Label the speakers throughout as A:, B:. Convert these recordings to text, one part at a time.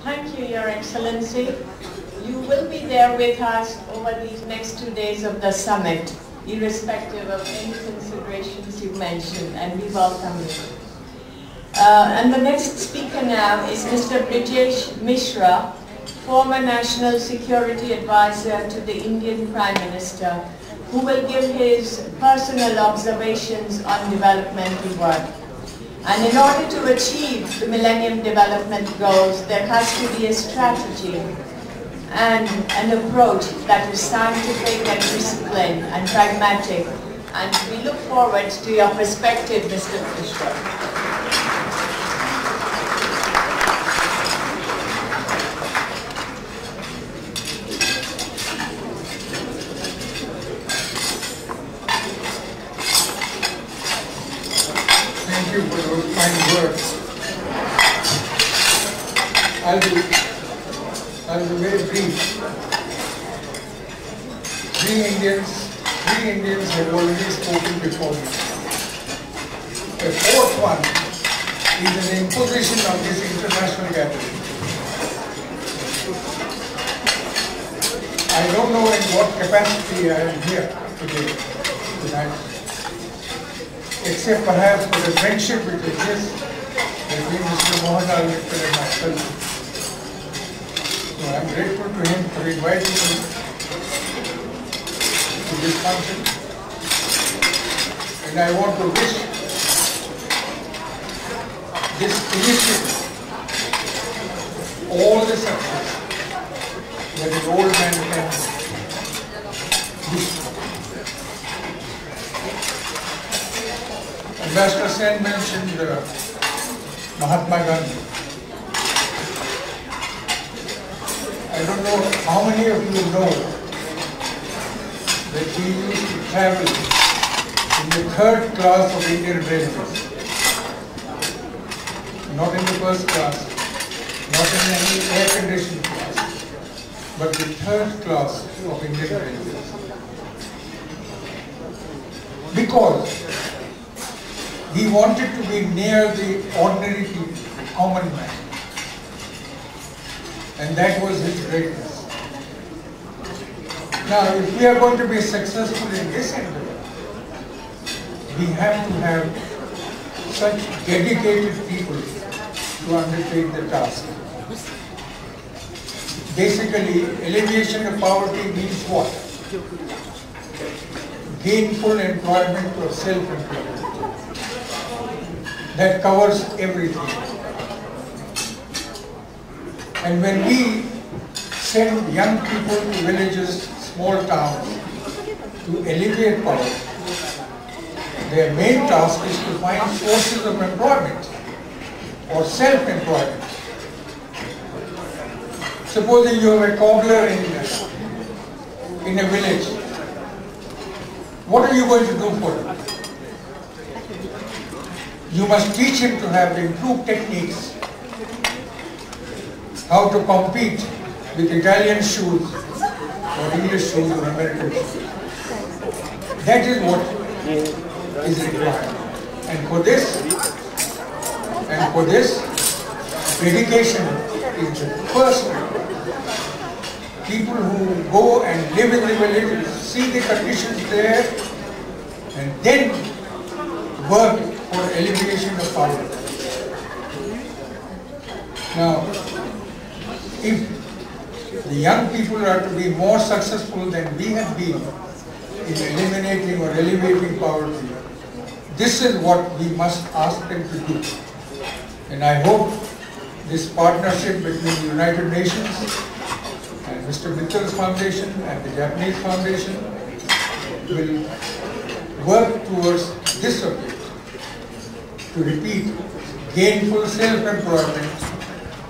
A: Thank you, Your Excellency. You will be there with us over these next 2 days of the summit, irrespective of any considerations you mentioned, and we welcome you. And the next speaker now is Mr. Brijesh Mishra, former National Security Advisor to the Indian Prime Minister, who will give his personal observations on developmental work. And in order to achieve the Millennium Development Goals, there has to be a strategy and an approach that is scientific and disciplined and pragmatic. And we look forward to your perspective, Mr. Mishra.
B: Thank you for those kind words. I'll be very brief. Three Indians have already spoken before me. The fourth one is an imposition of this international gathering. I don't know in what capacity I am here today, tonight, except perhaps for the friendship which exists between Mr. Mohanlal Mittal and myself. So I am grateful to him for inviting me to this function, and I want to wish this initiative all the success that an old man can do. Ambassador Sen mentioned Mahatma Gandhi. I don't know how many of you know that he used to travel in the third class of Indian Railways. Not in the first class, not in any air-conditioned class, but the third class of Indian Railways. Because he wanted to be near the ordinary people, common man. And that was his greatness. Now, if we are going to be successful in this endeavor, we have to have such dedicated people to undertake the task. Basically, alleviation of poverty means what? Gainful employment or self-employment. That covers everything. And when we send young people to villages, small towns, to alleviate poverty, their main task is to find sources of employment or self-employment. Supposing you have a cobbler in a village, what are you going to do for him? You must teach him to have improved techniques, how to compete with Italian shoes or English shoes or American shoes. That is what is required. And for this, dedication is the first thing. People who go and live in the villages, see the conditions there, and then work for alleviation of poverty. Now, if the young people are to be more successful than we have been in eliminating or alleviating poverty, this is what we must ask them to do. And I hope this partnership between the United Nations and Mr. Mittal's foundation and the Japanese foundation will work towards this objective, to repeat, gainful self-employment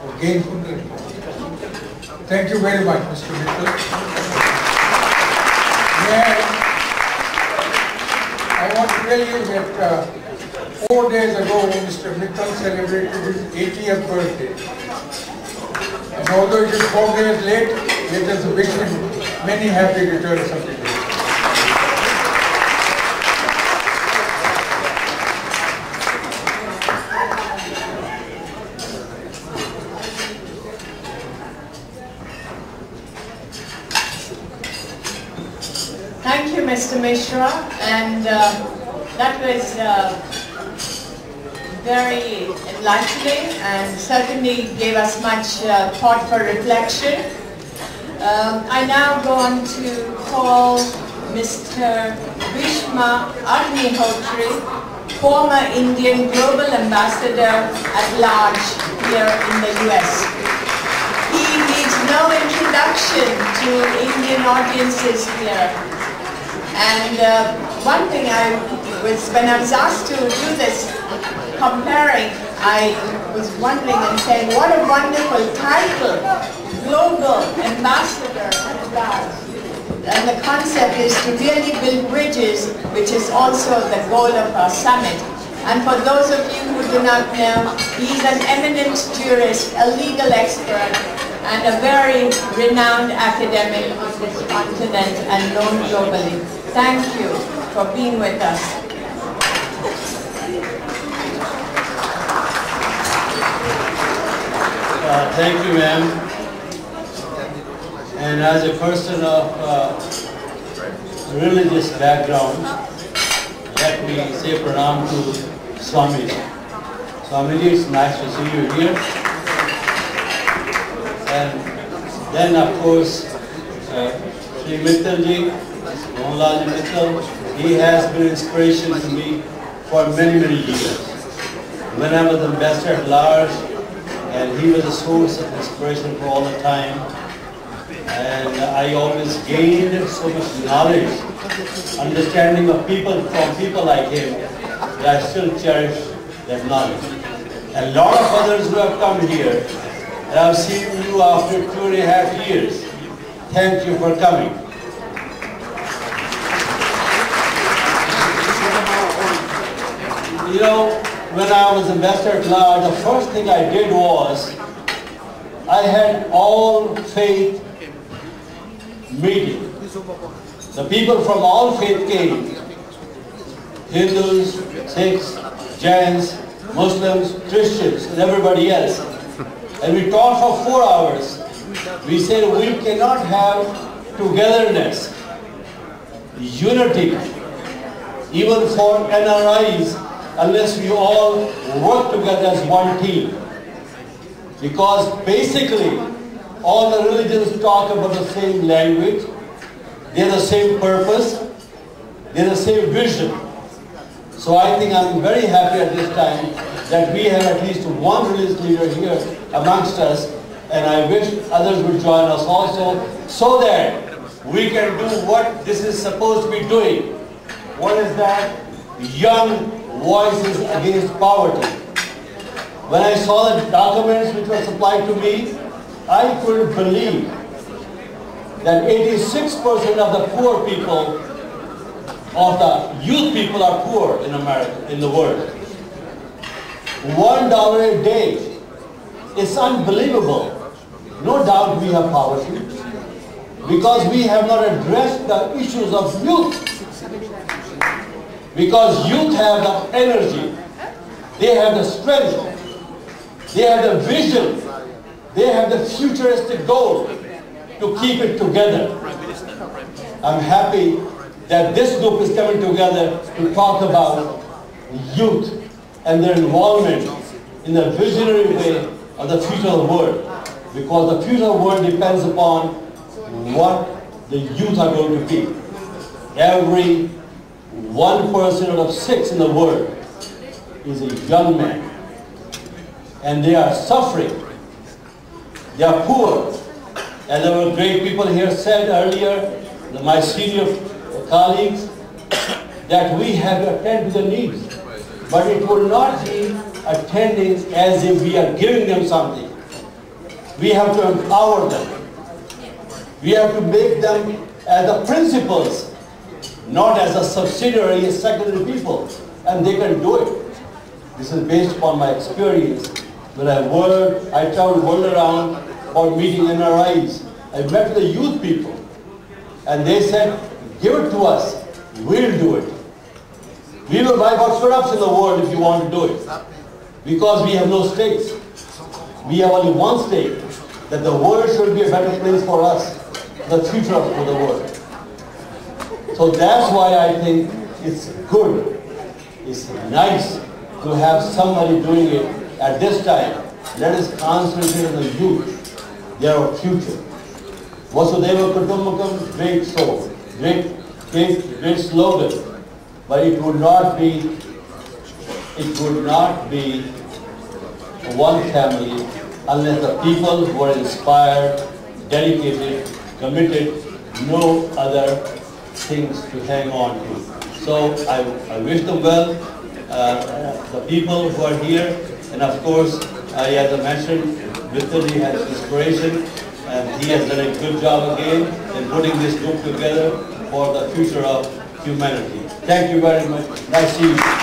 B: or gainful employment. Thank you very much, Mr. Mittal. I want to tell you that 4 days ago, Mr. Mittal celebrated his 80th birthday. And although it is 4 days late, let us wish him many happy returns of the day.
A: Thank you, Mr. Mishra, and that was very enlightening and certainly gave us much thought for reflection. I now go on to call Mr. Bhishma Agnihotri, former Indian Global Ambassador at large here in the US. He needs no introduction to Indian audiences here. And one thing when I was asked to do this comparing, I was wondering and saying, what a wonderful title, Global Ambassador at large. And the concept is to really build bridges, which is also the goal of our summit. And for those of you who do not know, he's an eminent jurist, a legal expert, and a very renowned academic on this continent and known globally. Thank you for being with us.
C: Thank you, ma'am. And as a person of religious background, let me say pranam to Swamiji. Swamiji, it's nice to see you here. And then, of course, Sri Mittalji, Mohanlalji Mittal, he has been inspiration to me for many, many years. When I was ambassador at large, and he was a source of inspiration for all the time. And I always gained so much knowledge, understanding of people from people like him, that I still cherish that knowledge. And a lot of others who have come here, and I've seen you after 2.5 years. Thank you for coming. You know, when I was ambassador at large, the first thing I did was, I had all faith meeting. The people from all faith came. Hindus, Sikhs, Jains, Muslims, Christians, and everybody else. And we talked for 4 hours. We said we cannot have togetherness, unity, even for NRIs, unless we all work together as one team. Because basically, all the religions talk about the same language, they're the same purpose, they're the same vision. So I think I'm very happy at this time that we have at least one religious leader here amongst us, and I wish others would join us also, so that we can do what this is supposed to be doing. What is that? Young voices against poverty. When I saw the documents which were supplied to me, I couldn't believe that 86% of the poor people, of the youth people are poor in America, in the world. $1 a day. It's unbelievable. No doubt we have poverty because we have not addressed the issues of youth. Because youth have the energy, they have the strength, they have the vision, they have the futuristic goal to keep it together. I'm happy that this group is coming together to talk about youth and their involvement in the visionary way of the future of the world. Because the future of the world depends upon what the youth are going to be. Every 1 person out of 6 in the world is a young man. And they are suffering. They are poor. As our great people here said earlier, my senior colleagues, that we have to attend to the needs. But it will not be attending as if we are giving them something. We have to empower them. We have to make them as the principals, not as a subsidiary, as secondary people, and they can do it. This is based upon my experience. When I traveled the world around for meeting NRIs. I met the youth people, and they said, give it to us, we'll do it. We will buy box in the world if you want to do it. Because we have no stakes. We have only one stake, that the world should be a better place for us, the future of the world. So that's why I think it's good, it's nice to have somebody doing it at this time. Let us concentrate on the youth. They are our future. Vasudhaiva Kutumbakam, great soul, great slogan. But it would not be one family unless the people who are inspired, dedicated, committed, no other things to hang on to. So I wish them well, the people who are here, and of course, as I mentioned, Vittal, he has inspiration, and he has done a good job again in putting this group together for the future of humanity. Thank you very much. Nice to see you.